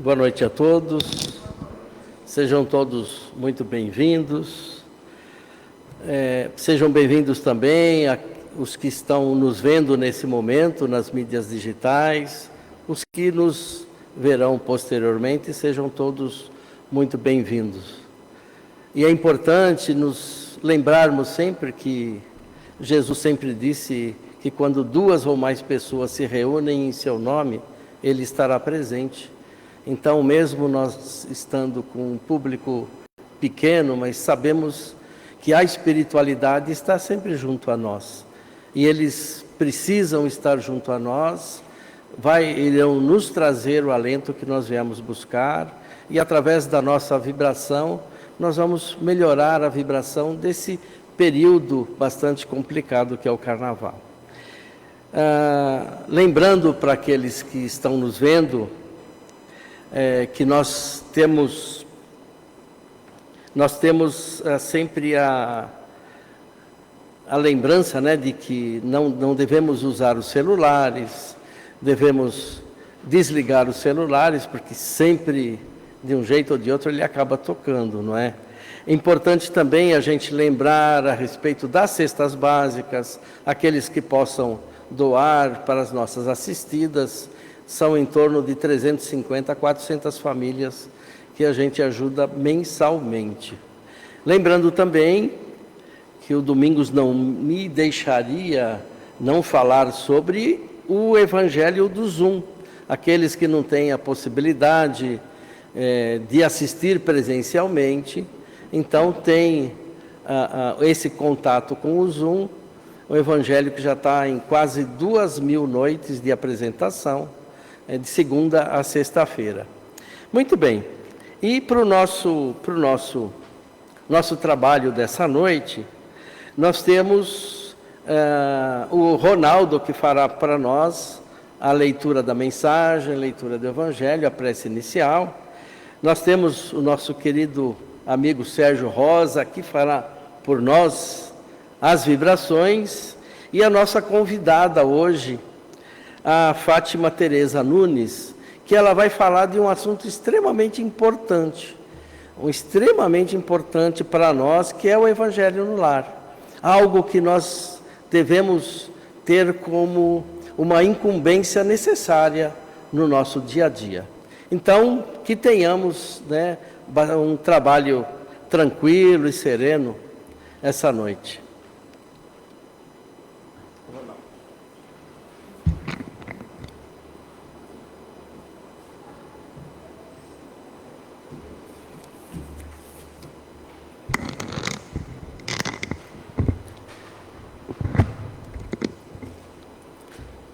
Boa noite a todos, sejam todos muito bem-vindos. Sejam bem-vindos também os que estão nos vendo nesse momento nas mídias digitais, os que nos verão posteriormente, sejam todos muito bem-vindos. E é importante nos lembrarmos sempre que Jesus sempre disse que quando 2 ou mais pessoas se reúnem em seu nome, Ele estará presente. Então, mesmo nós estando com um público pequeno, mas sabemos que a espiritualidade está sempre junto a nós. E eles precisam estar junto a nós, irão nos trazer o alento que nós viemos buscar, e através da nossa vibração, nós vamos melhorar a vibração desse período bastante complicado que é o Carnaval. Lembrando para aqueles que estão nos vendo, que nós temos sempre a lembrança, né, de que não devemos usar os celulares, devemos desligar os celulares, porque sempre, de um jeito ou de outro, ele acaba tocando, não é? É importante também a gente lembrar a respeito das cestas básicas, aqueles que possam doar para as nossas assistidas. São em torno de 350 a 400 famílias que a gente ajuda mensalmente. Lembrando também que o Domingos não me deixaria não falar sobre o Evangelho do Zoom. Aqueles que não têm a possibilidade de assistir presencialmente, então tem esse contato com o Zoom, o Evangelho que já está em quase 2.000 noites de apresentação, de segunda a sexta-feira. Muito bem, e para o nosso trabalho dessa noite, nós temos o Ronaldo, que fará para nós a leitura da mensagem, a leitura do Evangelho, a prece inicial. Nós temos o nosso querido amigo Sérgio Rosa, que fará por nós as vibrações, e a nossa convidada hoje, a Fátima Teresa Nunes, que ela vai falar de um assunto extremamente importante para nós, que é o Evangelho no Lar. Algo que nós devemos ter como uma incumbência necessária no nosso dia a dia. Então, que tenhamos, né, um trabalho tranquilo e sereno essa noite.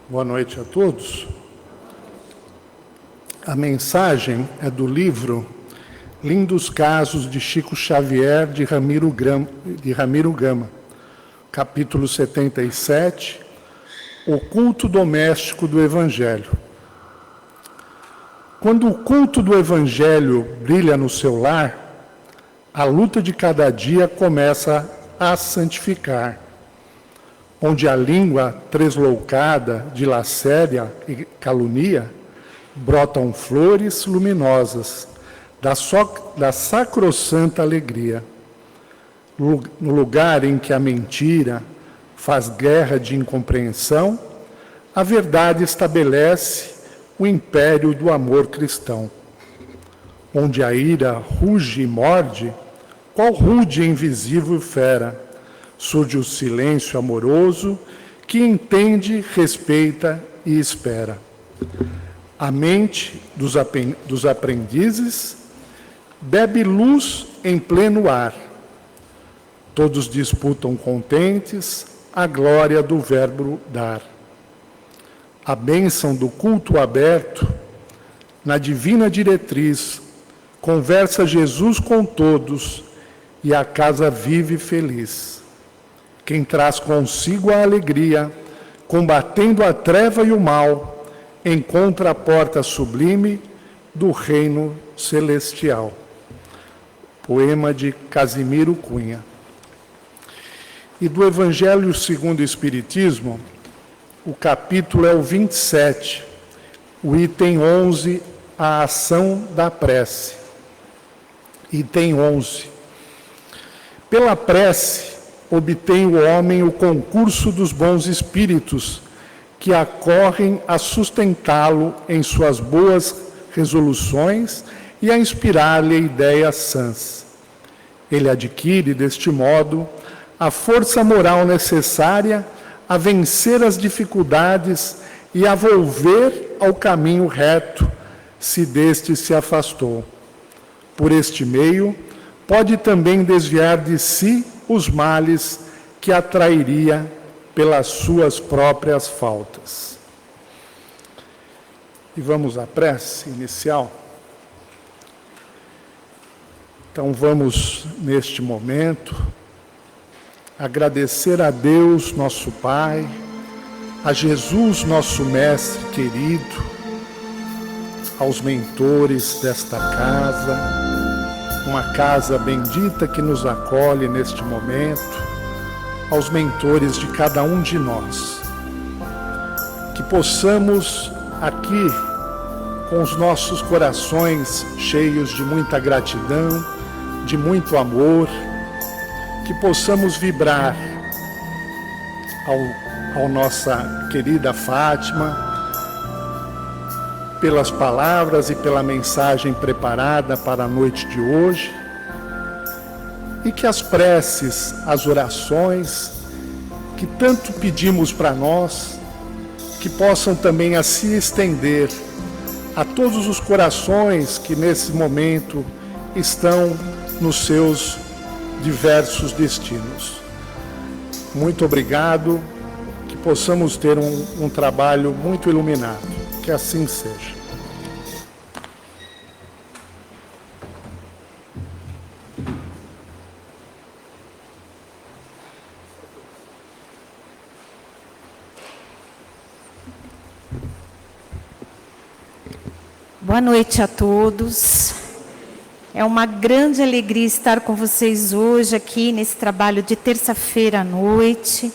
Boa noite a todos. A mensagem é do livro Lindos Casos de Chico Xavier, de Ramiro Gama, capítulo 77, O Culto Doméstico do Evangelho. Quando o culto do Evangelho brilha no seu lar, a luta de cada dia começa a santificar, onde a língua tresloucada de lascívia e calunia brotam flores luminosas da sacrossanta alegria. No lugar em que a mentira faz guerra de incompreensão, a verdade estabelece o império do amor cristão. Onde a ira ruge e morde, qual rude e invisível fera, surge o silêncio amoroso que entende, respeita e espera. A mente dos aprendizes bebe luz em pleno ar. Todos disputam contentes a glória do verbo dar. A bênção do culto aberto, na divina diretriz, conversa Jesus com todos e a casa vive feliz. Quem traz consigo a alegria, combatendo a treva e o mal, encontra a porta sublime do reino celestial. Poema de Casimiro Cunha. E do Evangelho segundo o Espiritismo, o capítulo é o 27, o item 11 a ação da prece. Item 11. Pela prece, obtém o homem o concurso dos bons espíritos, que acorrem a sustentá-lo em suas boas resoluções e a inspirar-lhe ideias sãs. Ele adquire, deste modo, a força moral necessária a vencer as dificuldades e a volver ao caminho reto, se deste se afastou. Por este meio, pode também desviar de si os males que atrairia pelas suas próprias faltas. E vamos à prece inicial. Então vamos, neste momento, agradecer a Deus, nosso Pai, a Jesus, nosso Mestre querido, aos mentores desta casa, uma casa bendita que nos acolhe neste momento, aos mentores de cada um de nós. Que possamos aqui, com os nossos corações cheios de muita gratidão, de muito amor, que possamos vibrar ao nossa querida Fátima, pelas palavras e pela mensagem preparada para a noite de hoje, e que as preces, as orações que tanto pedimos para nós, que possam também assim estender a todos os corações que nesse momento estão nos seus diversos destinos. Muito obrigado, que possamos ter um trabalho muito iluminado, que assim seja. Boa noite a todos. É uma grande alegria estar com vocês hoje aqui nesse trabalho de terça-feira à noite.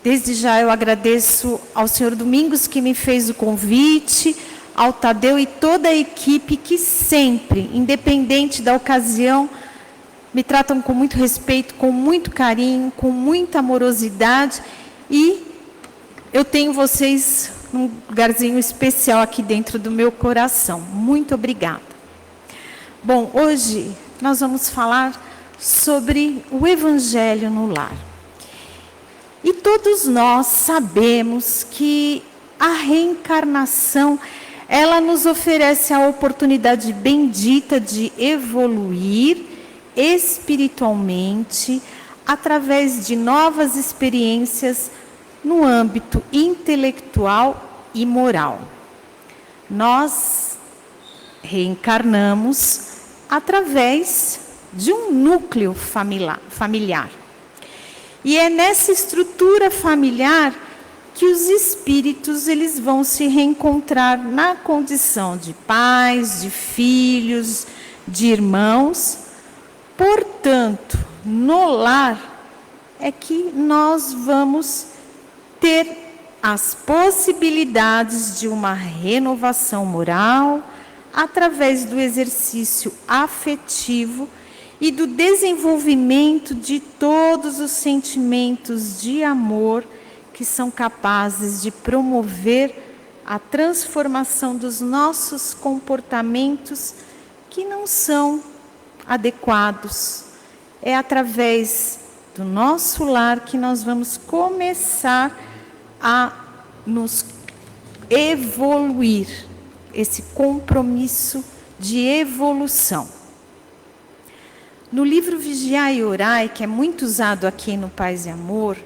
Desde já eu agradeço ao senhor Domingos que me fez o convite, ao Tadeu e toda a equipe que sempre, independente da ocasião, me tratam com muito respeito, com muito carinho, com muita amorosidade, e eu tenho vocês num lugarzinho especial aqui dentro do meu coração. Muito obrigada. Bom, hoje nós vamos falar sobre o Evangelho no lar. E todos nós sabemos que a reencarnação, ela nos oferece a oportunidade bendita de evoluir espiritualmente através de novas experiências no âmbito intelectual e moral. Nós reencarnamos através de um núcleo familiar. E é nessa estrutura familiar que os espíritos eles vão se reencontrar na condição de pais, de filhos, de irmãos. Portanto, no lar é que nós vamos ter as possibilidades de uma renovação moral através do exercício afetivo e do desenvolvimento de todos os sentimentos de amor que são capazes de promover a transformação dos nossos comportamentos que não são adequados. É através do nosso lar que nós vamos começar a nos evoluir, esse compromisso de evolução. No livro Vigiai e Orai, que é muito usado aqui no Paz e Amor,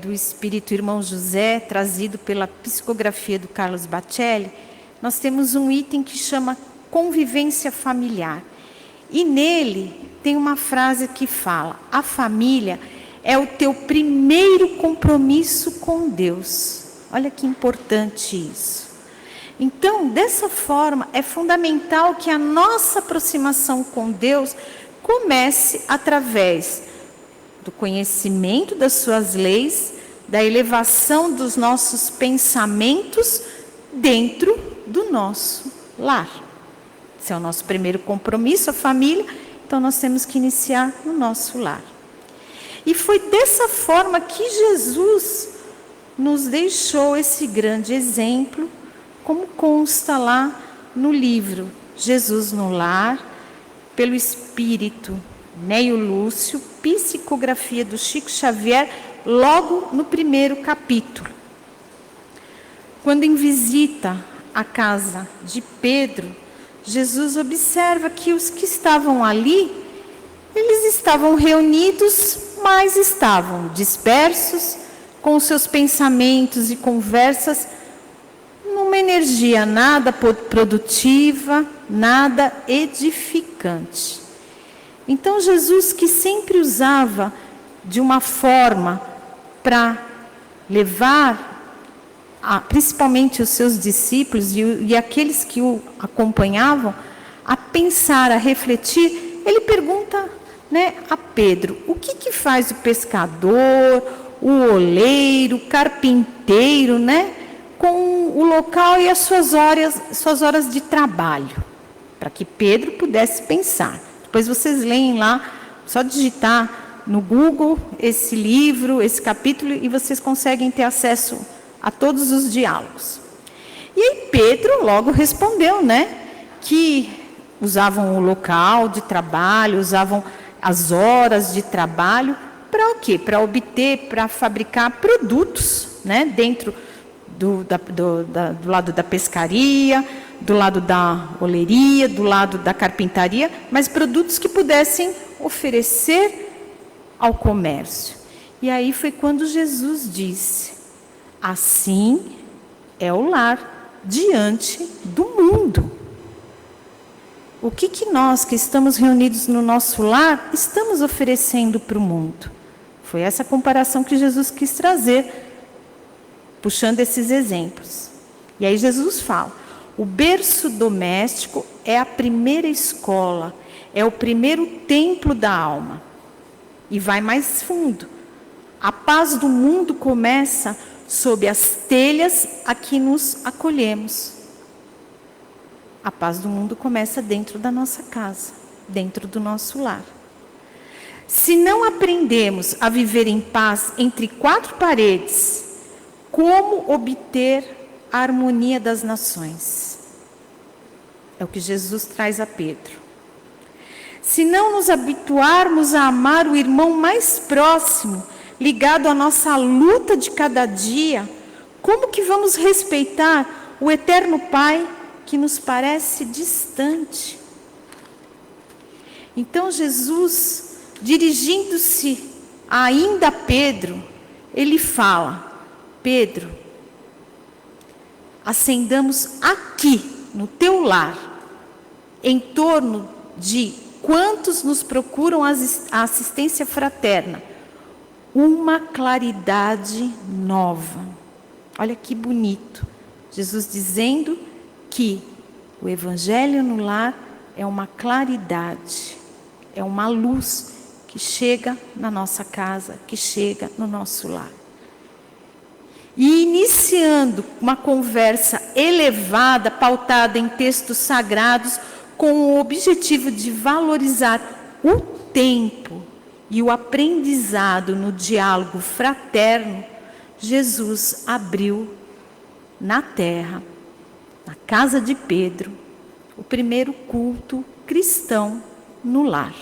do Espírito Irmão José, trazido pela psicografia do Carlos Bacelli, nós temos um item que chama convivência familiar. E nele tem uma frase que fala: a família é o teu primeiro compromisso com Deus. Olha que importante isso. Então, dessa forma, é fundamental que a nossa aproximação com Deus comece através do conhecimento das suas leis, da elevação dos nossos pensamentos dentro do nosso lar. Esse é o nosso primeiro compromisso, a família, então nós temos que iniciar no nosso lar. E foi dessa forma que Jesus nos deixou esse grande exemplo, como consta lá no livro Jesus no Lar, pelo Espírito Neio Lúcio, psicografia do Chico Xavier, logo no primeiro capítulo. Quando em visita à casa de Pedro, Jesus observa que os que estavam ali, eles estavam reunidos, mas estavam dispersos, com seus pensamentos e conversas, numa energia nada produtiva, nada edificante. Então Jesus, que sempre usava de uma forma para levar, principalmente os seus discípulos e aqueles que o acompanhavam, a pensar, a refletir, ele pergunta, né, a Pedro: o que faz o pescador, o oleiro, o carpinteiro, né, com o local e as suas horas de trabalho? Para que Pedro pudesse pensar. Depois vocês leem lá, só digitar no Google esse livro, esse capítulo, e vocês conseguem ter acesso a todos os diálogos. E aí Pedro logo respondeu, né, que usavam o local de trabalho, usavam as horas de trabalho, para o quê? Para obter, para fabricar produtos, né, dentro do lado da pescaria, do lado da oleria, do lado da carpintaria, mas produtos que pudessem oferecer ao comércio. E aí foi quando Jesus disse: assim é o lar diante do mundo. O que nós que estamos reunidos no nosso lar estamos oferecendo para o mundo? Foi essa comparação que Jesus quis trazer, puxando esses exemplos. E aí Jesus fala: o berço doméstico é a primeira escola, é o primeiro templo da alma. E vai mais fundo. A paz do mundo começa sob as telhas a que nos acolhemos. A paz do mundo começa dentro da nossa casa, dentro do nosso lar. Se não aprendemos a viver em paz entre quatro paredes, como obter a harmonia das nações? É o que Jesus traz a Pedro. Se não nos habituarmos a amar o irmão mais próximo, ligado à nossa luta de cada dia, como que vamos respeitar o eterno Pai que nos parece distante? Então Jesus, dirigindo-se ainda a Pedro, ele fala: Pedro, acendamos aqui no teu lar, em torno de quantos nos procuram a assistência fraterna, uma claridade nova. Olha que bonito. Jesus dizendo que o Evangelho no lar é uma claridade, é uma luz que chega na nossa casa, que chega no nosso lar. E iniciando uma conversa elevada, pautada em textos sagrados, com o objetivo de valorizar o tempo e o aprendizado no diálogo fraterno, Jesus abriu na terra, na casa de Pedro, o primeiro culto cristão no lar.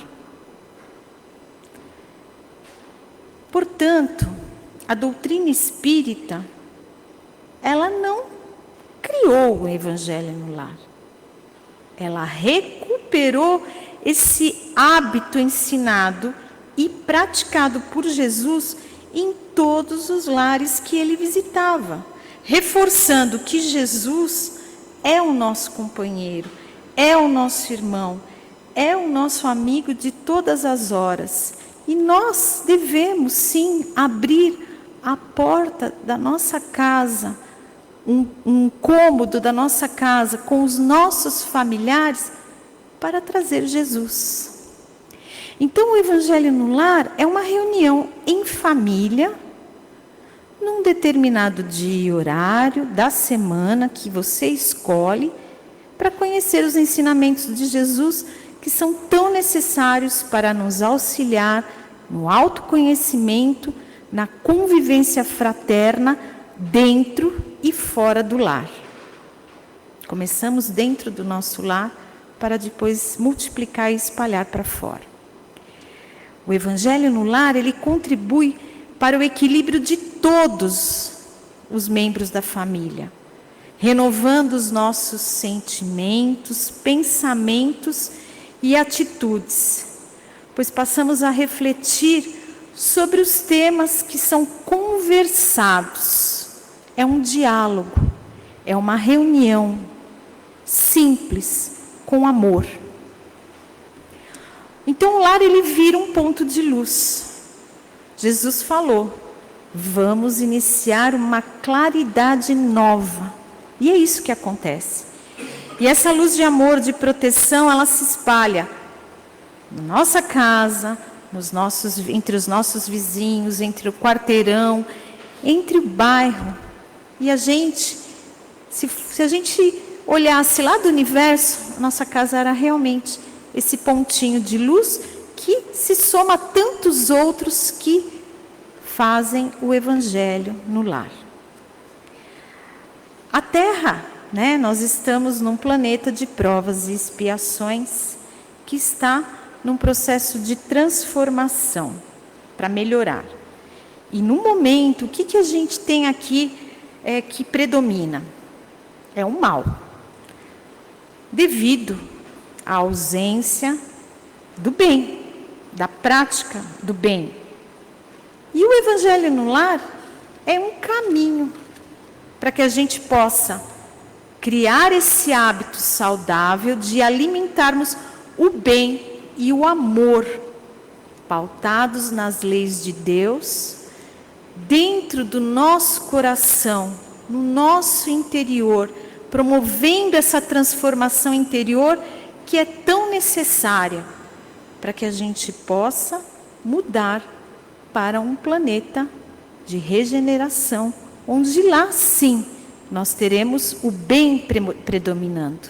Portanto, a doutrina espírita, ela não criou o Evangelho no lar. Ela recuperou esse hábito ensinado e praticado por Jesus em todos os lares que ele visitava, reforçando que Jesus é o nosso companheiro, é o nosso irmão, é o nosso amigo de todas as horas. E nós devemos, sim, abrir a porta da nossa casa, um cômodo da nossa casa com os nossos familiares para trazer Jesus. Então, o Evangelho no Lar é uma reunião em família, num determinado dia e horário da semana que você escolhe, para conhecer os ensinamentos de Jesus, que são tão necessários para nos auxiliar no autoconhecimento, na convivência fraterna, dentro e fora do lar. Começamos dentro do nosso lar, para depois multiplicar e espalhar para fora. O Evangelho no lar, ele contribui para o equilíbrio de todos os membros da família, renovando os nossos sentimentos, pensamentos e atitudes, pois passamos a refletir sobre os temas que são conversados. É um diálogo, é uma reunião simples, com amor. Então o lar, ele vira um ponto de luz. Jesus falou, vamos iniciar uma claridade nova. E é isso que acontece. E essa luz de amor, de proteção, ela se espalha na nossa casa, entre os nossos vizinhos, entre o quarteirão, entre o bairro. E a gente, se a gente olhasse lá do universo, nossa casa era realmente esse pontinho de luz que se soma a tantos outros que fazem o Evangelho no lar. A Terra, né, nós estamos num planeta de provas e expiações que está num processo de transformação para melhorar. E no momento, o que a gente tem aqui que predomina? É o mal. Devido à ausência do bem, da prática do bem. E o Evangelho no lar é um caminho para que a gente possa criar esse hábito saudável de alimentarmos o bem e o amor, pautados nas leis de Deus, dentro do nosso coração, no nosso interior, promovendo essa transformação interior que é tão necessária para que a gente possa mudar para um planeta de regeneração, onde lá sim nós teremos o bem predominando.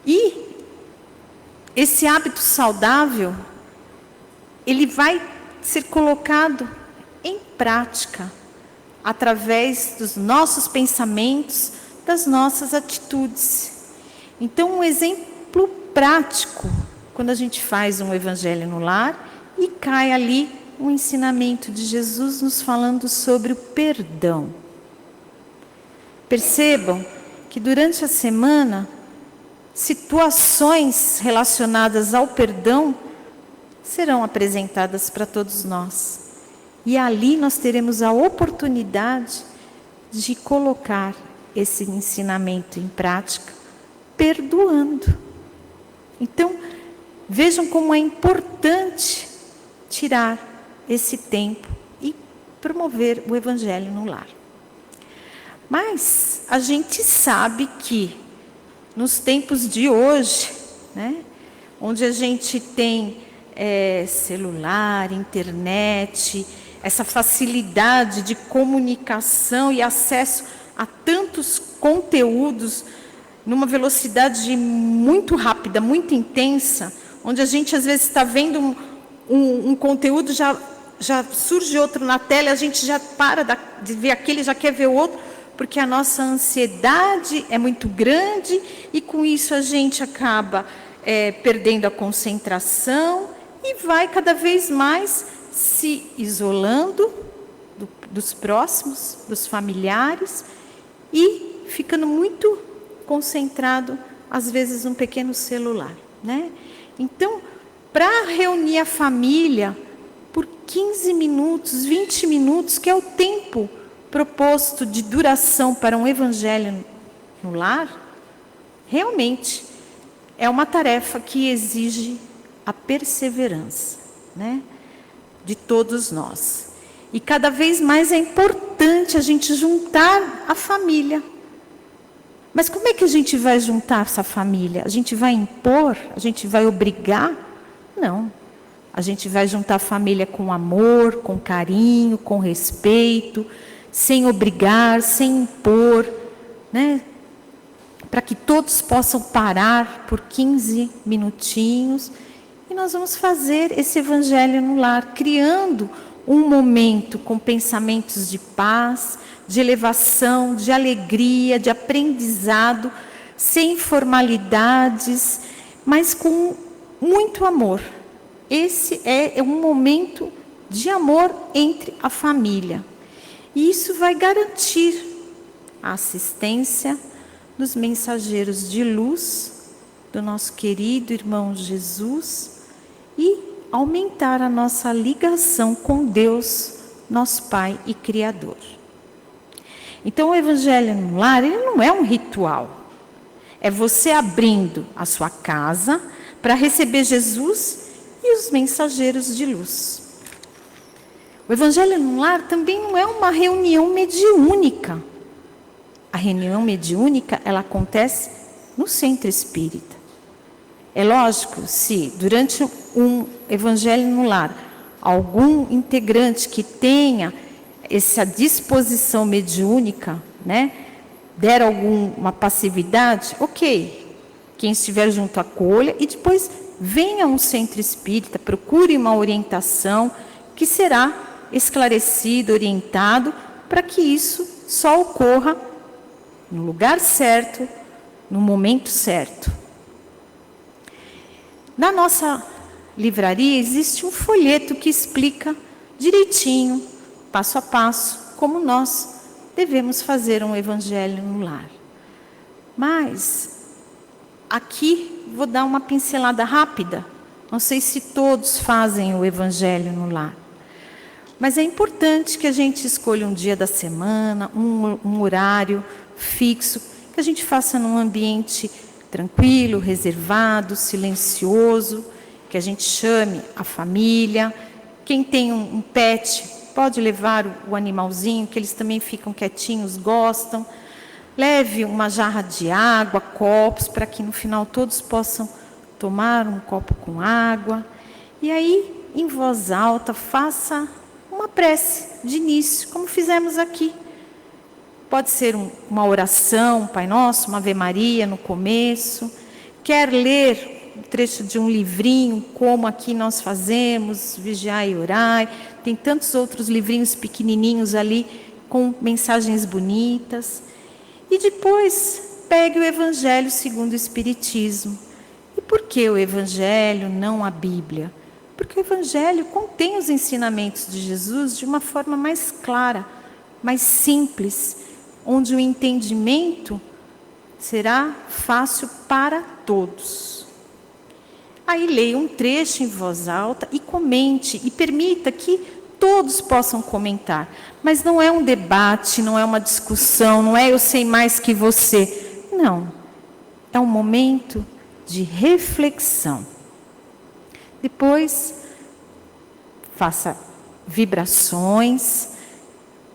E esse hábito saudável, ele vai ser colocado em prática através dos nossos pensamentos, das nossas atitudes. Então, um exemplo prático, quando a gente faz um Evangelho no lar e cai ali um ensinamento de Jesus nos falando sobre o perdão. Percebam que durante a semana, situações relacionadas ao perdão serão apresentadas para todos nós. E ali nós teremos a oportunidade de colocar esse ensinamento em prática, perdoando. Então, vejam como é importante tirar esse tempo e promover o Evangelho no lar. Mas a gente sabe que nos tempos de hoje, né, onde a gente tem celular, internet, essa facilidade de comunicação e acesso a tantos conteúdos numa velocidade muito rápida, muito intensa, onde a gente às vezes está vendo um conteúdo, já surge outro na tela, a gente já para de ver aquele, já quer ver o outro, porque a nossa ansiedade é muito grande e com isso a gente acaba perdendo a concentração e vai cada vez mais se isolando dos próximos, dos familiares e ficando muito concentrado, às vezes, num pequeno celular, né? Então, para reunir a família por 15 minutos, 20 minutos, que é o tempo proposto de duração para um Evangelho no lar, realmente é uma tarefa que exige a perseverança, né, de todos nós. E cada vez mais é importante a gente juntar a família. Mas como é que a gente vai juntar essa família? A gente vai impor? A gente vai obrigar? Não. A gente vai juntar a família com amor, com carinho, com respeito, sem obrigar, sem impor, né? para que todos possam parar por 15 minutinhos. E nós vamos fazer esse Evangelho no Lar, criando um momento com pensamentos de paz, de elevação, de alegria, de aprendizado, sem formalidades, mas com muito amor. Esse é um momento de amor entre a família. E isso vai garantir a assistência dos mensageiros de luz, do nosso querido irmão Jesus, e aumentar a nossa ligação com Deus, nosso Pai e Criador. Então, o Evangelho no Lar, ele não é um ritual. É você abrindo a sua casa para receber Jesus e os mensageiros de luz. O Evangelho no Lar também não é uma reunião mediúnica. A reunião mediúnica, ela acontece no centro espírita. É lógico, se durante um Evangelho no Lar, algum integrante que tenha essa disposição mediúnica, né, der alguma passividade, ok. Quem estiver junto acolha e depois venha a um centro espírita, procure uma orientação que será esclarecido, orientado, para que isso só ocorra no lugar certo, no momento certo. Na nossa livraria existe um folheto que explica direitinho, passo a passo, como nós devemos fazer um Evangelho no Lar. Mas aqui vou dar uma pincelada rápida. Não sei se todos fazem o Evangelho no Lar. Mas é importante que a gente escolha um dia da semana, um horário fixo, que a gente faça num ambiente tranquilo, reservado, silencioso, que a gente chame a família. Quem tem um pet, pode levar o animalzinho, que eles também ficam quietinhos, gostam. Leve uma jarra de água, copos, para que no final todos possam tomar um copo com água. E aí, em voz alta, faça uma prece de início, como fizemos aqui. Pode ser uma oração, Pai Nosso, uma Ave Maria no começo. Quer ler um trecho de um livrinho, como aqui nós fazemos, Vigiai e Orai. Tem tantos outros livrinhos pequenininhos ali, com mensagens bonitas. E depois, pegue o Evangelho segundo o Espiritismo. E por que o Evangelho, não a Bíblia? Porque o Evangelho contém os ensinamentos de Jesus de uma forma mais clara, mais simples, onde o entendimento será fácil para todos. Aí leia um trecho em voz alta e comente, e permita que todos possam comentar. Mas não é um debate, não é uma discussão, não é eu sei mais que você. Não, é um momento de reflexão. Depois, faça vibrações,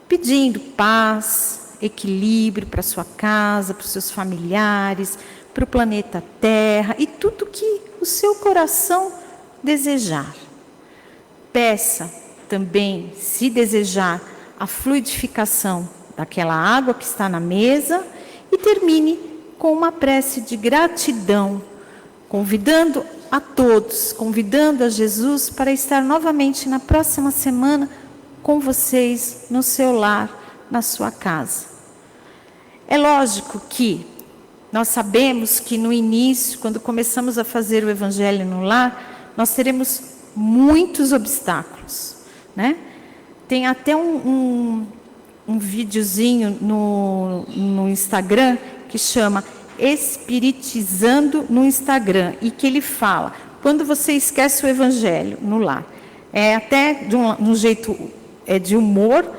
pedindo paz, equilíbrio para a sua casa, para os seus familiares, para o planeta Terra e tudo que o seu coração desejar. Peça também, se desejar, a fluidificação daquela água que está na mesa e termine com uma prece de gratidão, convidando a todos, convidando a Jesus para estar novamente na próxima semana com vocês no seu lar, na sua casa. É lógico que nós sabemos que no início, quando começamos a fazer o Evangelho no Lar, nós teremos muitos obstáculos, né? Tem até um videozinho no Instagram que chama Espiritizando no Instagram, e que ele fala, quando você esquece o Evangelho no Lar, é até de um jeito de humor,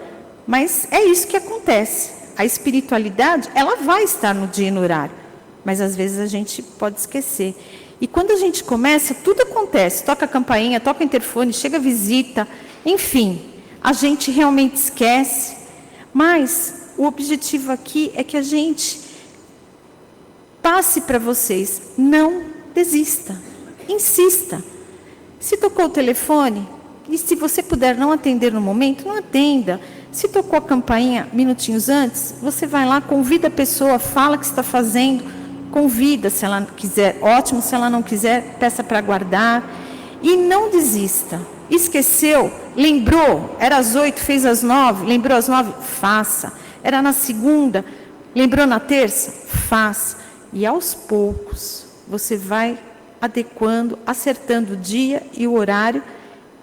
mas é isso que acontece. A espiritualidade, ela vai estar no dia e no horário, mas às vezes a gente pode esquecer. E quando a gente começa, tudo acontece, toca a campainha, toca o interfone, chega a visita, enfim, a gente realmente esquece. Mas o objetivo aqui é que a gente passe para vocês, não desista, insista. Se tocou o telefone, e se você puder não atender no momento, não atenda. Se tocou a campainha minutinhos antes, você vai lá, convida a pessoa, fala o que está fazendo, convida, se ela quiser, ótimo, se ela não quiser, peça para guardar. E não desista. Esqueceu, lembrou, era às 8, fez às 9, lembrou às 9, faça. Era na segunda, lembrou na terça, faça. E aos poucos, você vai adequando, acertando o dia e o horário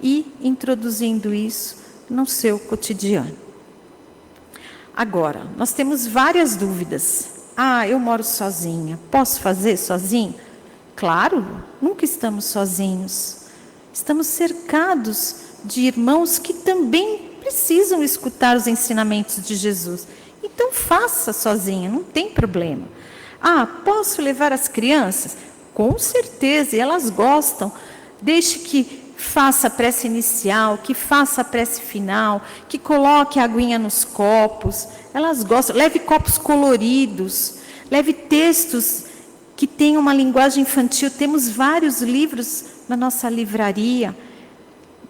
e introduzindo isso no seu cotidiano. Agora, nós temos várias dúvidas. Eu moro sozinha, posso fazer sozinho? Claro, nunca estamos sozinhos. Estamos cercados de irmãos que também precisam escutar os ensinamentos de Jesus. Então, faça sozinha, não tem problema. Posso levar as crianças? Com certeza, e elas gostam. Deixe que faça a prece inicial, que faça a prece final, que coloque a aguinha nos copos. Elas gostam. Leve copos coloridos, leve textos que tenham uma linguagem infantil. Temos vários livros na nossa livraria.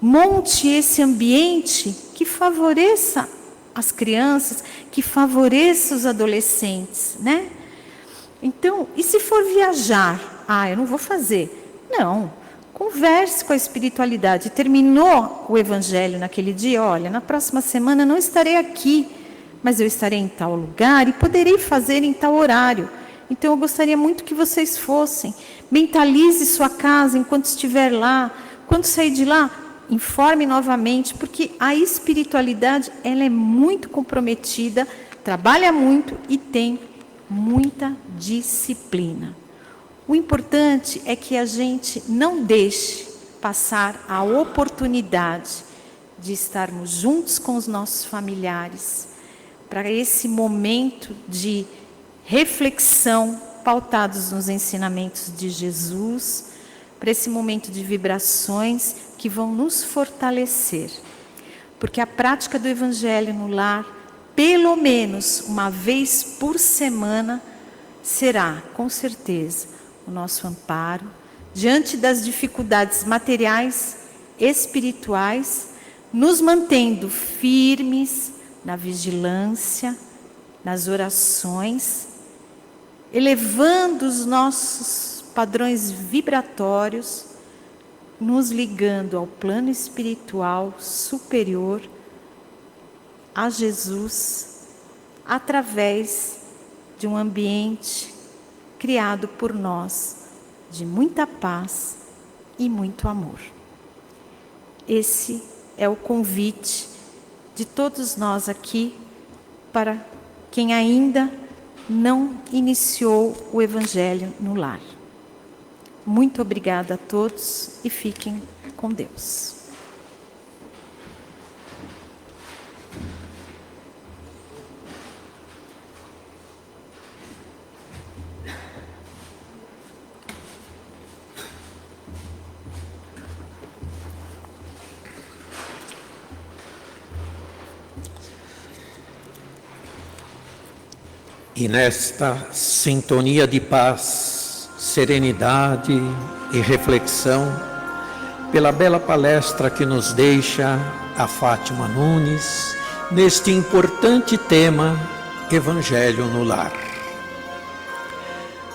Monte esse ambiente que favoreça as crianças, que favoreça os adolescentes, né? Então, e se for viajar? Eu não vou fazer. Não, converse com a espiritualidade. Terminou o evangelho naquele dia, olha, na próxima semana não estarei aqui, mas eu estarei em tal lugar e poderei fazer em tal horário. Então, eu gostaria muito que vocês fossem. Mentalize sua casa enquanto estiver lá. Quando sair de lá, informe novamente, porque a espiritualidade, ela é muito comprometida, trabalha muito e tem muita disciplina. O importante é que a gente não deixe passar a oportunidade de estarmos juntos com os nossos familiares, para esse momento de reflexão pautados nos ensinamentos de Jesus, para esse momento de vibrações que vão nos fortalecer. Porque a prática do Evangelho no lar, pelo menos uma vez por semana, será, com certeza, o nosso amparo diante das dificuldades materiais, espirituais, nos mantendo firmes na vigilância, nas orações, elevando os nossos padrões vibratórios, nos ligando ao plano espiritual superior, a Jesus, através de um ambiente criado por nós, de muita paz e muito amor. Esse é o convite de todos nós aqui, para quem ainda não iniciou o Evangelho no lar. Muito obrigada a todos e fiquem com Deus. E nesta sintonia de paz, serenidade e reflexão, pela bela palestra que nos deixa a Fátima Nunes, neste importante tema, Evangelho no Lar.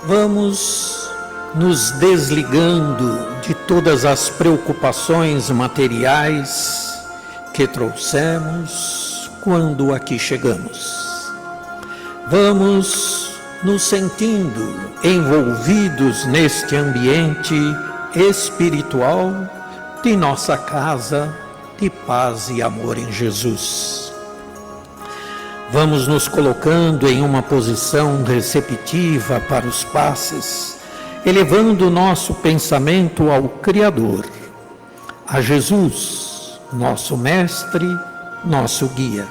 Vamos nos desligando de todas as preocupações materiais que trouxemos quando aqui chegamos. Vamos nos sentindo envolvidos neste ambiente espiritual de nossa casa de paz e amor em Jesus. Vamos nos colocando em uma posição receptiva para os passes, elevando o nosso pensamento ao Criador, a Jesus, nosso Mestre, nosso Guia.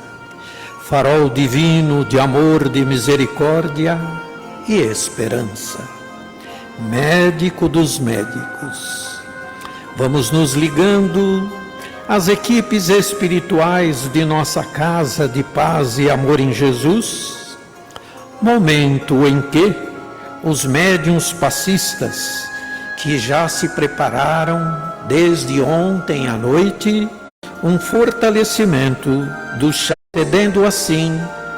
Farol divino de amor, de misericórdia e esperança. Médico dos médicos. Vamos nos ligando às equipes espirituais de nossa casa de paz e amor em Jesus. Momento em que os médiuns passistas, que já se prepararam desde ontem à noite, um fortalecimento do chá, cedendo assim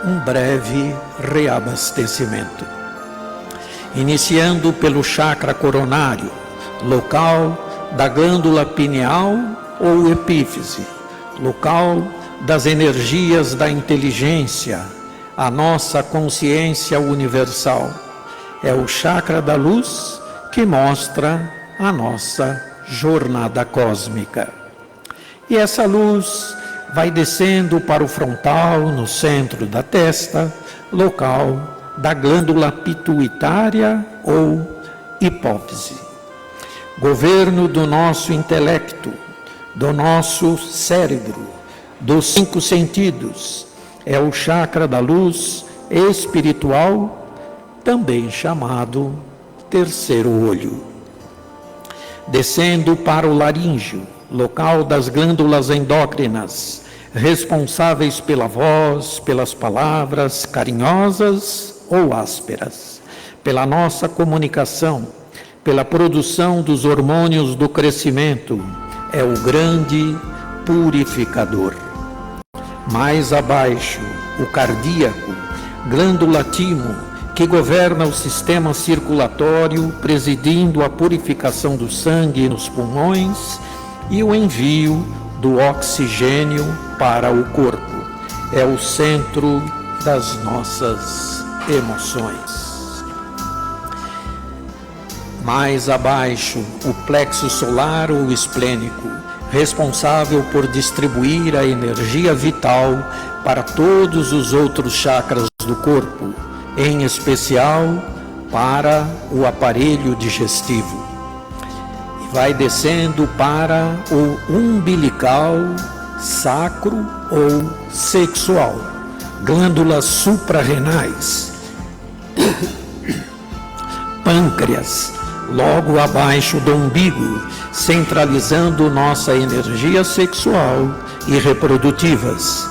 um breve reabastecimento. iniciando pelo chakra coronário, local da glândula pineal ou epífise, local das energias da inteligência, a nossa consciência universal. É o chakra da luz que mostra a nossa jornada cósmica. E essa luz vai descendo para o frontal, no centro da testa, local da glândula pituitária ou hipófise. Governo do nosso intelecto, do nosso cérebro, dos 5 sentidos, é o chakra da luz espiritual, também chamado terceiro olho. Descendo para o laríngeo, local das glândulas endócrinas, responsáveis pela voz, pelas palavras carinhosas ou ásperas, pela nossa comunicação, pela produção dos hormônios do crescimento, é o grande purificador. Mais abaixo, o cardíaco, glândula timo, que governa o sistema circulatório, presidindo a purificação do sangue nos pulmões e o envio do oxigênio para o corpo. É o centro das nossas emoções. Mais abaixo, o plexo solar ou esplênico, responsável por distribuir a energia vital para todos os outros chakras do corpo, em especial para o aparelho digestivo. E vai descendo para o umbilical, sacro ou sexual, glândulas suprarrenais, pâncreas, logo abaixo do umbigo, centralizando nossa energia sexual e reprodutivas,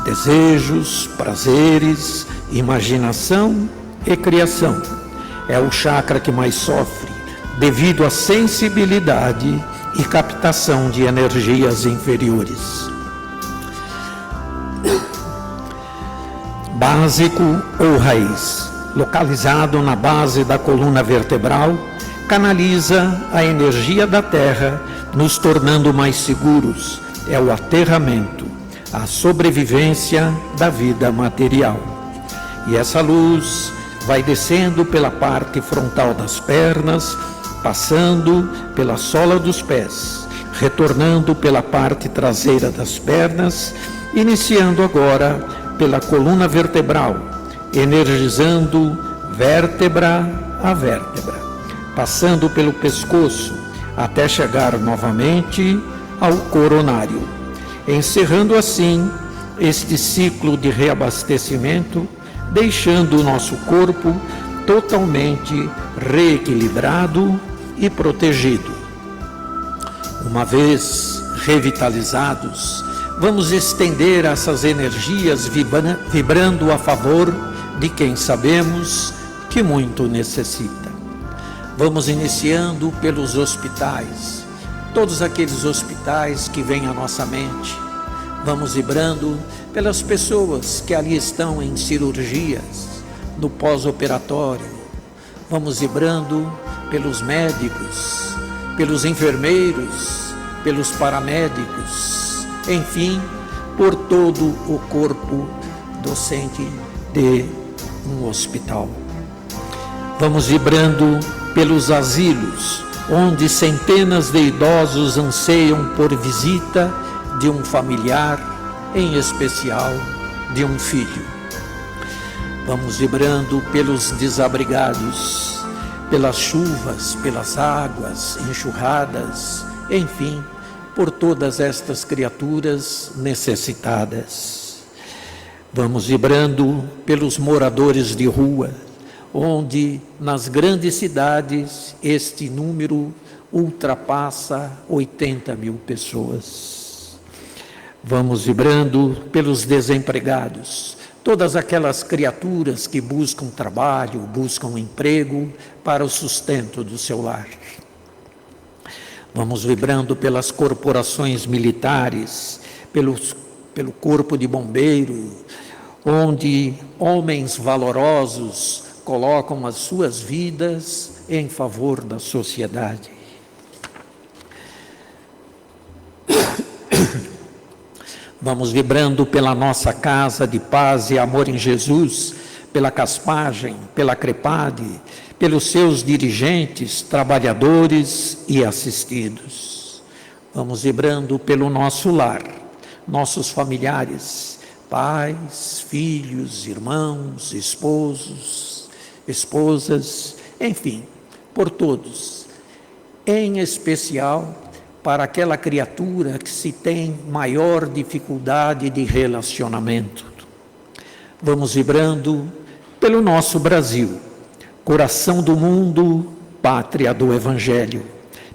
desejos, prazeres, imaginação e criação. É o chakra que mais sofre devido à sensibilidade e captação de energias inferiores. Básico ou raiz, localizado na base da coluna vertebral, canaliza a energia da terra, nos tornando mais seguros. É o aterramento, a sobrevivência da vida material. E essa luz vai descendo pela parte frontal das pernas, passando pela sola dos pés, retornando pela parte traseira das pernas, iniciando agora pela coluna vertebral, energizando vértebra a vértebra, passando pelo pescoço até chegar novamente ao coronário, encerrando assim este ciclo de reabastecimento, deixando o nosso corpo totalmente reequilibrado e protegido. Uma vez revitalizados, vamos estender essas energias vibrando a favor de quem sabemos que muito necessita. Vamos iniciando pelos hospitais, todos aqueles hospitais que vêm à nossa mente. Vamos vibrando pelas pessoas que ali estão em cirurgias, no pós-operatório. Vamos vibrando pelos médicos, pelos enfermeiros, pelos paramédicos, enfim, por todo o corpo docente de um hospital. Vamos vibrando pelos asilos, onde centenas de idosos anseiam por visita de um familiar, em especial de um filho. Vamos vibrando pelos desabrigados, pelas chuvas, pelas águas, enxurradas, enfim, por todas estas criaturas necessitadas. Vamos vibrando pelos moradores de rua, onde nas grandes cidades este número ultrapassa 80 mil pessoas. Vamos vibrando pelos desempregados, todas aquelas criaturas que buscam trabalho, buscam emprego para o sustento do seu lar. Vamos vibrando pelas corporações militares, pelo corpo de bombeiro, onde homens valorosos colocam as suas vidas em favor da sociedade. Vamos vibrando pela nossa casa de paz e amor em Jesus, pela Caspagem, pela Crepade, pelos seus dirigentes, trabalhadores e assistidos. Vamos vibrando pelo nosso lar, nossos familiares, pais, filhos, irmãos, esposos, esposas, enfim, por todos, em especial para aquela criatura que se tem maior dificuldade de relacionamento. Vamos vibrando pelo nosso Brasil, coração do mundo, pátria do Evangelho,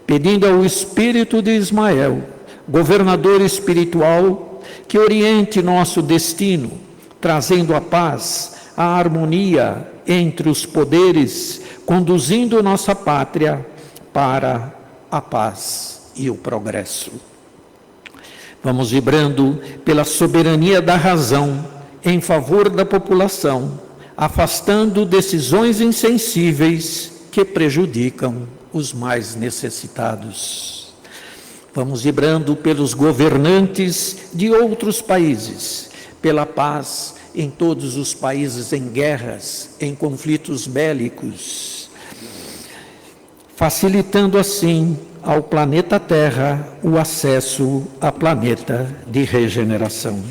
pedindo ao Espírito de Ismael, governador espiritual, que oriente nosso destino, trazendo a paz, a harmonia entre os poderes, conduzindo nossa pátria para a paz e o progresso. Vamos vibrando pela soberania da razão em favor da população, afastando decisões insensíveis que prejudicam os mais necessitados. Vamos vibrando pelos governantes de outros países, pela paz em todos os países em guerras, em conflitos bélicos, facilitando assim ao planeta Terra o acesso a planeta de regeneração.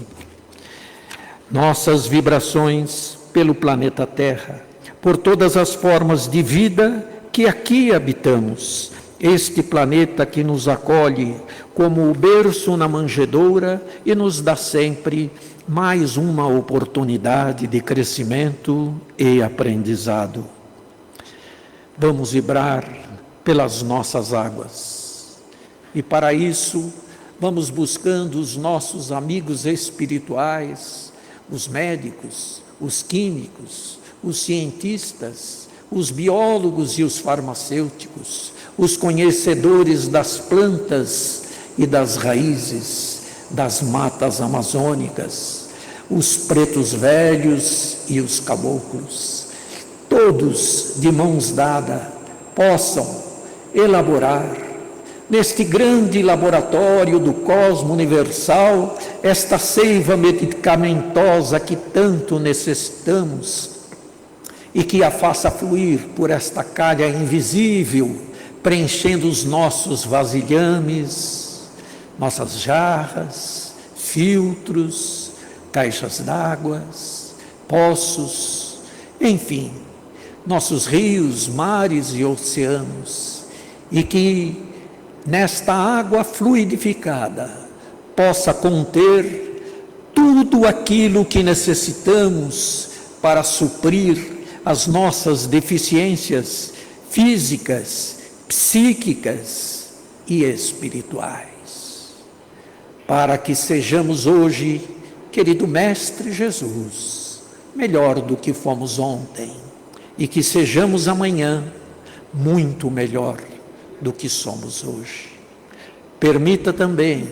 Nossas vibrações pelo planeta Terra, por todas as formas de vida que aqui habitamos, este planeta que nos acolhe como o berço na manjedoura e nos dá sempre mais uma oportunidade de crescimento e aprendizado. Vamos vibrar pelas nossas águas. E para isso, vamos buscando os nossos amigos espirituais, os médicos, os químicos, os cientistas, os biólogos e os farmacêuticos, os conhecedores das plantas e das raízes, das matas amazônicas, os pretos velhos e os caboclos, todos de mãos dadas possam elaborar, neste grande laboratório do cosmo universal, esta seiva medicamentosa que tanto necessitamos e que a faça fluir por esta calha invisível, preenchendo os nossos vasilhames, nossas jarras, filtros, caixas d'água, poços, enfim, nossos rios, mares e oceanos, e que nesta água fluidificada possa conter tudo aquilo que necessitamos para suprir as nossas deficiências físicas, psíquicas e espirituais. Para que sejamos hoje, querido Mestre Jesus, melhor do que fomos ontem, e que sejamos amanhã muito melhor do que somos hoje. Permita também,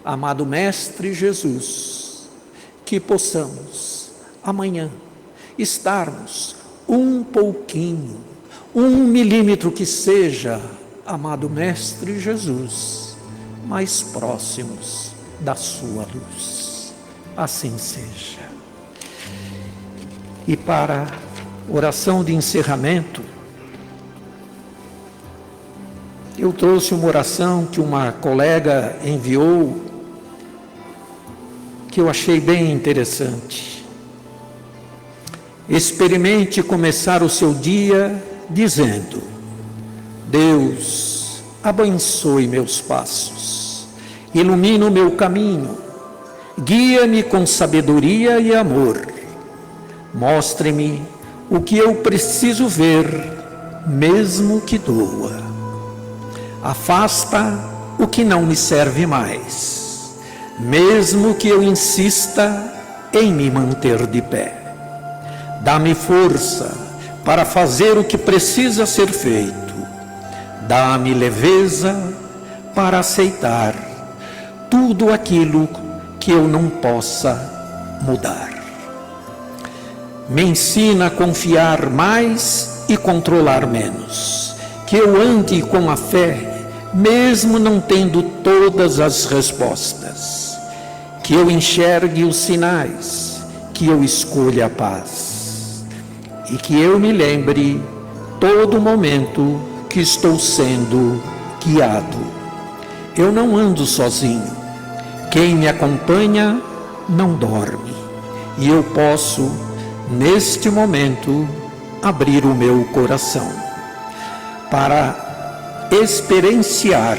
amado Mestre Jesus, que possamos amanhã estarmos um pouquinho, 1 milímetro que seja, amado Mestre Jesus, mais próximos da sua luz. Assim seja. E para oração de encerramento, eu trouxe uma oração que uma colega enviou, que eu achei bem interessante. Experimente começar o seu dia dizendo: Deus, abençoe meus passos, ilumina o meu caminho, guia-me com sabedoria e amor, mostre-me o que eu preciso ver, mesmo que doa. Afasta o que não me serve mais, mesmo que eu insista em me manter de pé. Dá-me força para fazer o que precisa ser feito. Dá-me leveza para aceitar tudo aquilo que eu não possa mudar. Me ensina a confiar mais e controlar menos. Que eu ande com a fé, mesmo não tendo todas as respostas. Que eu enxergue os sinais, que eu escolha a paz. E que eu me lembre, todo momento, que estou sendo guiado. Eu não ando sozinho. Quem me acompanha não dorme. E eu posso, neste momento, abrir o meu coração para experienciar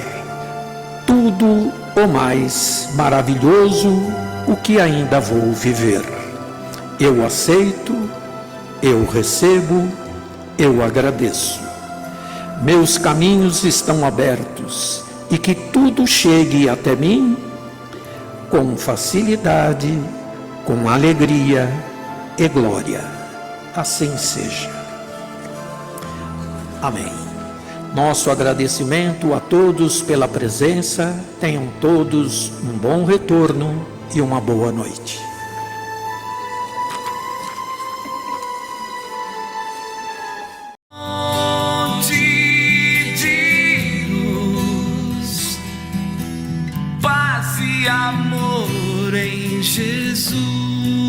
tudo o mais maravilhoso, o que ainda vou viver. Eu aceito, eu recebo, eu agradeço. Meus caminhos estão abertos e que tudo chegue até mim com facilidade, com alegria e glória. Assim seja. Amém. Nosso agradecimento a todos pela presença. Tenham todos um bom retorno e uma boa noite. Paz e amor em Jesus.